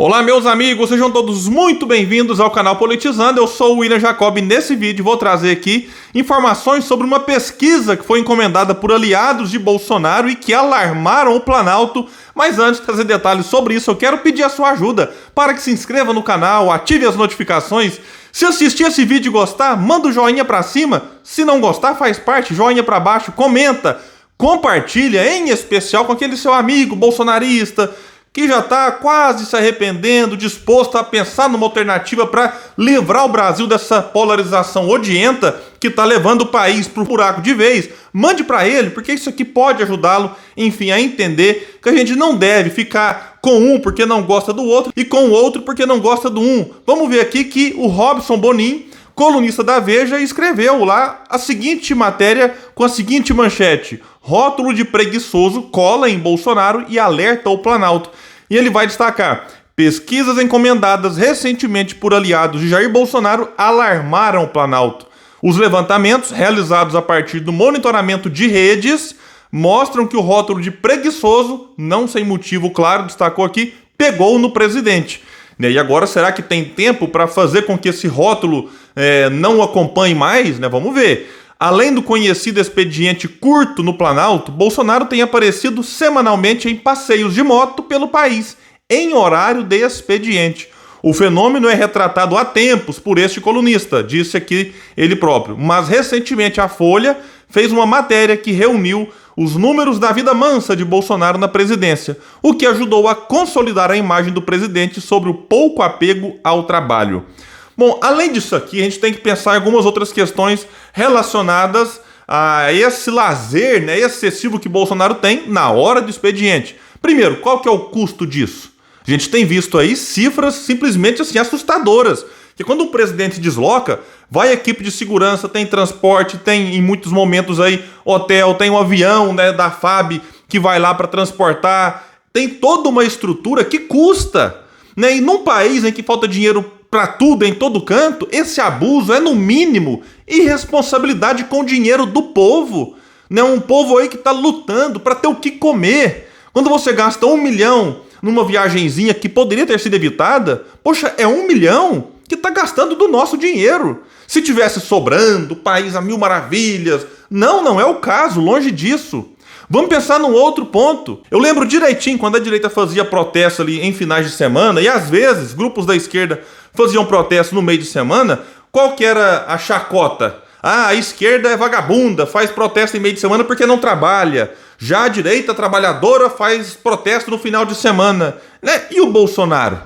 Olá, meus amigos, sejam todos muito bem-vindos ao canal Politizando. Eu sou o William Jacob e nesse vídeo vou trazer aqui informações sobre uma pesquisa que foi encomendada por aliados de Bolsonaro e que alarmaram o Planalto. Mas antes de trazer detalhes sobre isso, eu quero pedir a sua ajuda para que se inscreva no canal, ative as notificações. Se assistir esse vídeo e gostar, manda o joinha pra cima. Se não gostar, faz parte, joinha pra baixo, comenta, compartilha, em especial com aquele seu amigo bolsonarista que já está quase se arrependendo, disposto a pensar numa alternativa para livrar o Brasil dessa polarização odienta que está levando o país para o buraco de vez. Mande para ele, porque isso aqui pode ajudá-lo, enfim, a entender que a gente não deve ficar com um porque não gosta do outro e com o outro porque não gosta do um. Vamos ver aqui que o Robson Bonin, colunista da Veja, escreveu lá a seguinte matéria com a seguinte manchete: rótulo de preguiçoso cola em Bolsonaro e alerta o Planalto. E ele vai destacar: pesquisas encomendadas recentemente por aliados de Jair Bolsonaro alarmaram o Planalto. Os levantamentos, realizados a partir do monitoramento de redes, mostram que o rótulo de preguiçoso, não sem motivo claro, destacou aqui, pegou no presidente. E agora, será que tem tempo para fazer com que esse rótulo não acompanhe mais? Vamos ver. Além do conhecido expediente curto no Planalto, Bolsonaro tem aparecido semanalmente em passeios de moto pelo país, em horário de expediente. O fenômeno é retratado há tempos por este colunista, disse aqui ele próprio. Mas recentemente a Folha fez uma matéria que reuniu os números da vida mansa de Bolsonaro na presidência, o que ajudou a consolidar a imagem do presidente sobre o pouco apego ao trabalho. Bom, além disso aqui, a gente tem que pensar em algumas outras questões relacionadas a esse lazer, excessivo que Bolsonaro tem na hora do expediente. Primeiro, qual que é o custo disso? A gente tem visto aí cifras simplesmente assim assustadoras, que quando o presidente se desloca, vai equipe de segurança, tem transporte, tem em muitos momentos aí hotel, tem um avião da FAB que vai lá para transportar, tem toda uma estrutura que custa. E num país em que falta dinheiro para tudo, em todo canto, esse abuso é, no mínimo, irresponsabilidade com o dinheiro do povo. Um povo aí que está lutando para ter o que comer. Quando você gasta 1 milhão numa viagenzinha que poderia ter sido evitada, poxa, é 1 milhão que está gastando do nosso dinheiro. Se tivesse sobrando, o país a mil maravilhas. Não é o caso, longe disso. Vamos pensar num outro ponto. Eu lembro direitinho quando a direita fazia protesto ali em finais de semana, e às vezes grupos da esquerda faziam protesto no meio de semana. Qual que era a chacota? A esquerda é vagabunda, faz protesto em meio de semana porque não trabalha. Já a direita trabalhadora faz protesto no final de semana. E o Bolsonaro,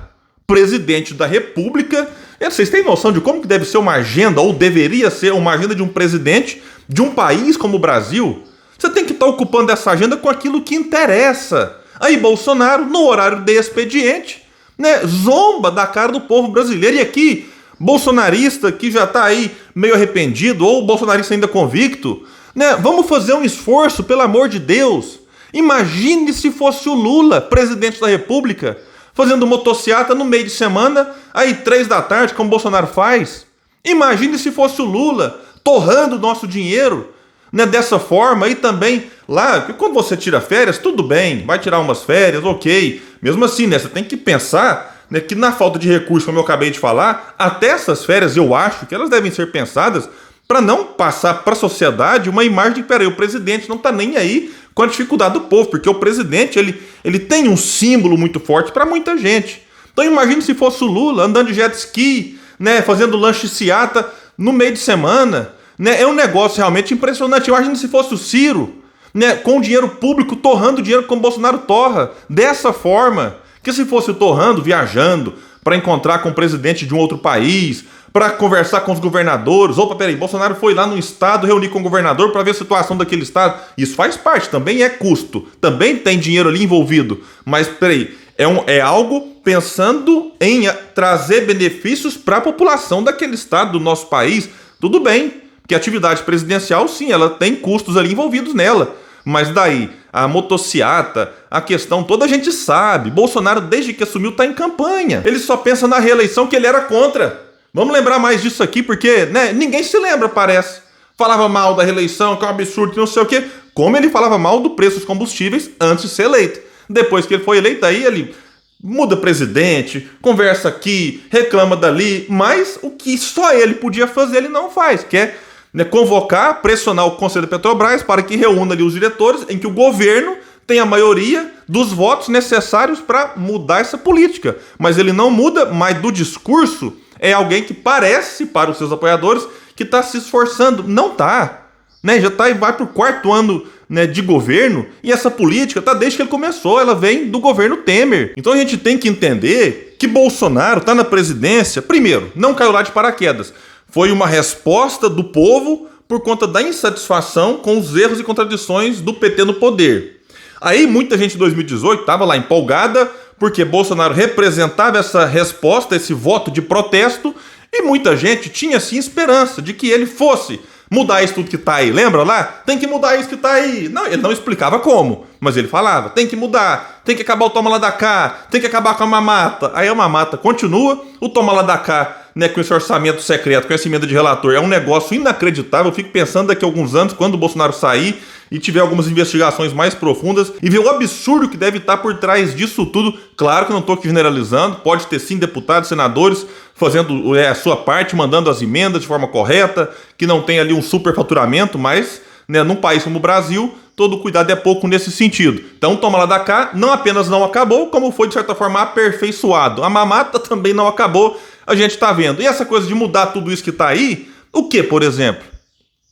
presidente da República, vocês têm noção de como que deve ser uma agenda, ou deveria ser uma agenda de um presidente de um país como o Brasil? Você tem que estar ocupando essa agenda com aquilo que interessa. Aí Bolsonaro, no horário de expediente, zomba da cara do povo brasileiro. E aqui, bolsonarista que já está aí meio arrependido, ou bolsonarista ainda convicto, vamos fazer um esforço, pelo amor de Deus. Imagine se fosse o Lula, presidente da República, fazendo motociata no meio de semana, aí 3 da tarde, como o Bolsonaro faz. Imagine se fosse o Lula, torrando o nosso dinheiro, dessa forma. E também lá, quando você tira férias, tudo bem, vai tirar umas férias, ok. Mesmo assim, você tem que pensar que na falta de recursos, como eu acabei de falar, até essas férias eu acho que elas devem ser pensadas para não passar para a sociedade uma imagem de que, peraí, o presidente não está nem aí com a dificuldade do povo, porque o presidente ele tem um símbolo muito forte para muita gente. Então imagine se fosse o Lula andando de jet ski, fazendo lanche seata no meio de semana. É um negócio realmente impressionante. Imagina se fosse o Ciro, com dinheiro público, torrando dinheiro como o Bolsonaro torra, dessa forma. Que se fosse o torrando, viajando, para encontrar com o presidente de um outro país, para conversar com os governadores. Opa, peraí, Bolsonaro foi lá no estado reunir com o governador para ver a situação daquele estado. Isso faz parte, também é custo, também tem dinheiro ali envolvido. Mas peraí, é algo pensando em trazer benefícios para a população daquele estado, do nosso país. Tudo bem. Porque a atividade presidencial, sim, ela tem custos ali envolvidos nela. Mas daí, a motociata, a questão toda a gente sabe. Bolsonaro, desde que assumiu, está em campanha. Ele só pensa na reeleição que ele era contra. Vamos lembrar mais disso aqui, porque ninguém se lembra, parece. Falava mal da reeleição, que é um absurdo, não sei o quê. Como ele falava mal do preço dos combustíveis antes de ser eleito. Depois que ele foi eleito, aí ele muda presidente, conversa aqui, reclama dali, mas o que só ele podia fazer, ele não faz, que é, né, convocar, pressionar o Conselho da Petrobras para que reúna ali os diretores, em que o governo tem a maioria dos votos necessários para mudar essa política. Mas ele não muda, mas do discurso é alguém que parece, para os seus apoiadores, que está se esforçando. Não está. Né? Já tá e vai para o 4º ano, né, de governo, e essa política tá desde que ele começou, ela vem do governo Temer. Então a gente tem que entender que Bolsonaro está na presidência, primeiro, não caiu lá de paraquedas. Foi uma resposta do povo por conta da insatisfação com os erros e contradições do PT no poder. Aí muita gente em 2018 estava lá empolgada porque Bolsonaro representava essa resposta, esse voto de protesto, e muita gente tinha sim esperança de que ele fosse mudar isso tudo que tá aí. Lembra lá? Tem que mudar isso que tá aí. Não, ele não explicava como, mas ele falava, tem que mudar, tem que acabar o toma lá da cá, tem que acabar com a mamata. Aí a mamata continua, o toma lá da cá, né, com esse orçamento secreto, com essa emenda de relator, é um negócio inacreditável. Eu fico pensando daqui a alguns anos, quando o Bolsonaro sair e tiver algumas investigações mais profundas e ver o absurdo que deve estar por trás disso tudo. Claro que eu não estou aqui generalizando, pode ter sim deputados, senadores fazendo a sua parte, mandando as emendas de forma correta, que não tem ali um superfaturamento, mas, né, num país como o Brasil, todo cuidado é pouco nesse sentido. Então, toma lá da cá, não apenas não acabou, como foi, de certa forma, aperfeiçoado. A mamata também não acabou, a gente está vendo. E essa coisa de mudar tudo isso que está aí, o que, por exemplo?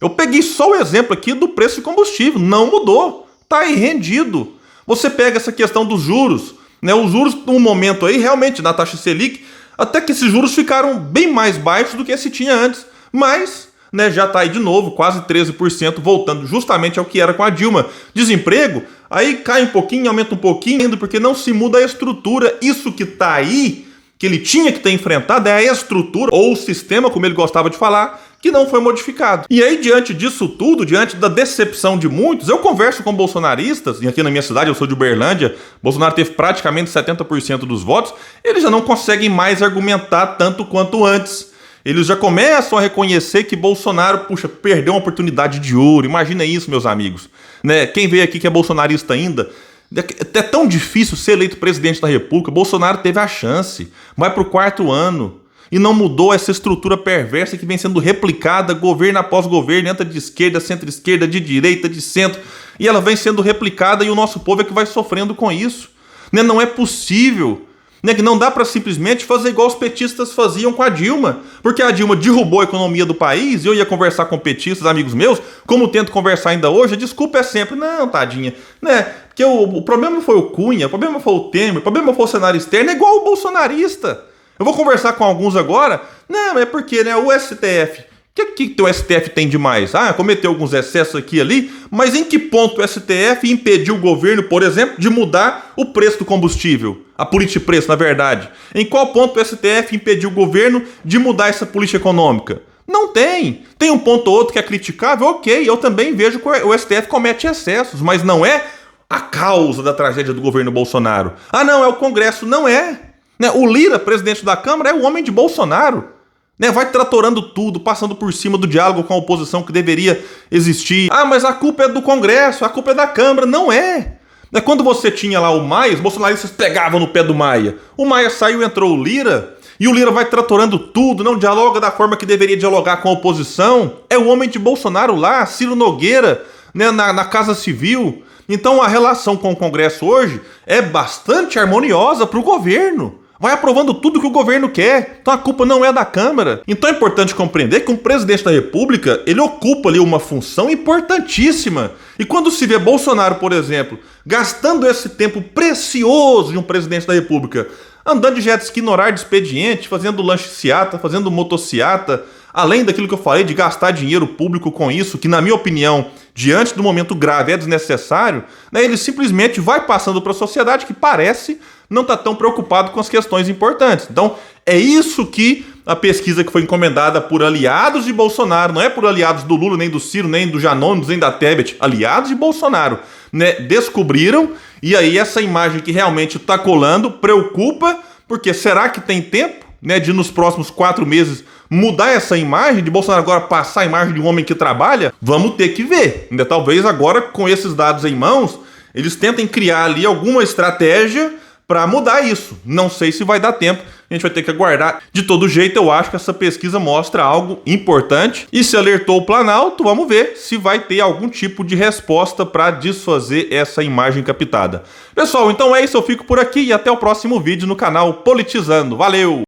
Eu peguei só o exemplo aqui do preço de combustível, não mudou, está aí rendido. Você pega essa questão dos juros, né? Os juros, num momento aí, realmente, na taxa Selic, até que esses juros ficaram bem mais baixos do que se tinha antes, mas, né, já está aí de novo, quase 13%, voltando justamente ao que era com a Dilma. Desemprego, aí cai um pouquinho, aumenta um pouquinho, porque não se muda a estrutura. Isso que está aí, que ele tinha que ter enfrentado, é a estrutura, ou o sistema, como ele gostava de falar, que não foi modificado. E aí, diante disso tudo, diante da decepção de muitos, eu converso com bolsonaristas, e aqui na minha cidade, eu sou de Uberlândia, Bolsonaro teve praticamente 70% dos votos, eles já não conseguem mais argumentar tanto quanto antes. Eles já começam a reconhecer que Bolsonaro, puxa, perdeu uma oportunidade de ouro. Imagina isso, meus amigos. Né? Quem veio aqui que é bolsonarista ainda, é tão difícil ser eleito presidente da República. Bolsonaro teve a chance, vai para o 4º ano. E não mudou essa estrutura perversa que vem sendo replicada governo após governo, entra de esquerda, centro-esquerda, de direita, de centro, e ela vem sendo replicada e o nosso povo é que vai sofrendo com isso. Né? Não é possível, né? Que não dá para simplesmente fazer igual os petistas faziam com a Dilma, porque a Dilma derrubou a economia do país, e eu ia conversar com petistas, amigos meus, como tento conversar ainda hoje, a desculpa é sempre, não, tadinha, né? Porque o problema foi o Cunha, o problema foi o Temer, o problema foi o cenário externo, é igual o bolsonarista. Eu vou conversar com alguns agora. Não, é porque, né, o STF... O que o STF tem de mais? Ah, cometeu alguns excessos aqui e ali, mas em que ponto o STF impediu o governo, por exemplo, de mudar o preço do combustível? A política de preço, na verdade. Em qual ponto o STF impediu o governo de mudar essa política econômica? Não tem. Tem um ponto ou outro que é criticável, ok, eu também vejo que o STF comete excessos, mas não é a causa da tragédia do governo Bolsonaro. Ah, não, é o Congresso. Não é. Né? O Lira, presidente da Câmara, é o homem de Bolsonaro. Né? Vai tratorando tudo, passando por cima do diálogo com a oposição que deveria existir. Ah, mas a culpa é do Congresso, a culpa é da Câmara. Não é. Quando você tinha lá o Maia, os bolsonaristas pegavam no pé do Maia. O Maia saiu, entrou o Lira, e o Lira vai tratorando tudo, não dialoga da forma que deveria dialogar com a oposição. É o homem de Bolsonaro lá, Ciro Nogueira, né, na Casa Civil. Então a relação com o Congresso hoje é bastante harmoniosa para o governo. Vai aprovando tudo que o governo quer. Então a culpa não é da Câmara. Então é importante compreender que um presidente da República, ele ocupa ali uma função importantíssima. E quando se vê Bolsonaro, por exemplo, gastando esse tempo precioso de um presidente da República, andando de jet ski no horário de expediente, fazendo lanche-seata, fazendo motociata, além daquilo que eu falei de gastar dinheiro público com isso, que na minha opinião, diante do momento grave é desnecessário, né, ele simplesmente vai passando para a sociedade que parece não está tão preocupado com as questões importantes. Então, é isso que a pesquisa que foi encomendada por aliados de Bolsonaro, não é por aliados do Lula, nem do Ciro, nem do Janones, nem da Tebet, aliados de Bolsonaro, né, descobriram, e aí essa imagem que realmente está colando preocupa, porque será que tem tempo, né, de nos próximos 4 meses mudar essa imagem, de Bolsonaro agora passar a imagem de um homem que trabalha? Vamos ter que ver. Ainda talvez agora, com esses dados em mãos, eles tentem criar ali alguma estratégia para mudar isso. Não sei se vai dar tempo, a gente vai ter que aguardar. De todo jeito, eu acho que essa pesquisa mostra algo importante. E se alertou o Planalto, vamos ver se vai ter algum tipo de resposta para desfazer essa imagem captada. Pessoal, então é isso, eu fico por aqui e até o próximo vídeo no canal Politizando. Valeu!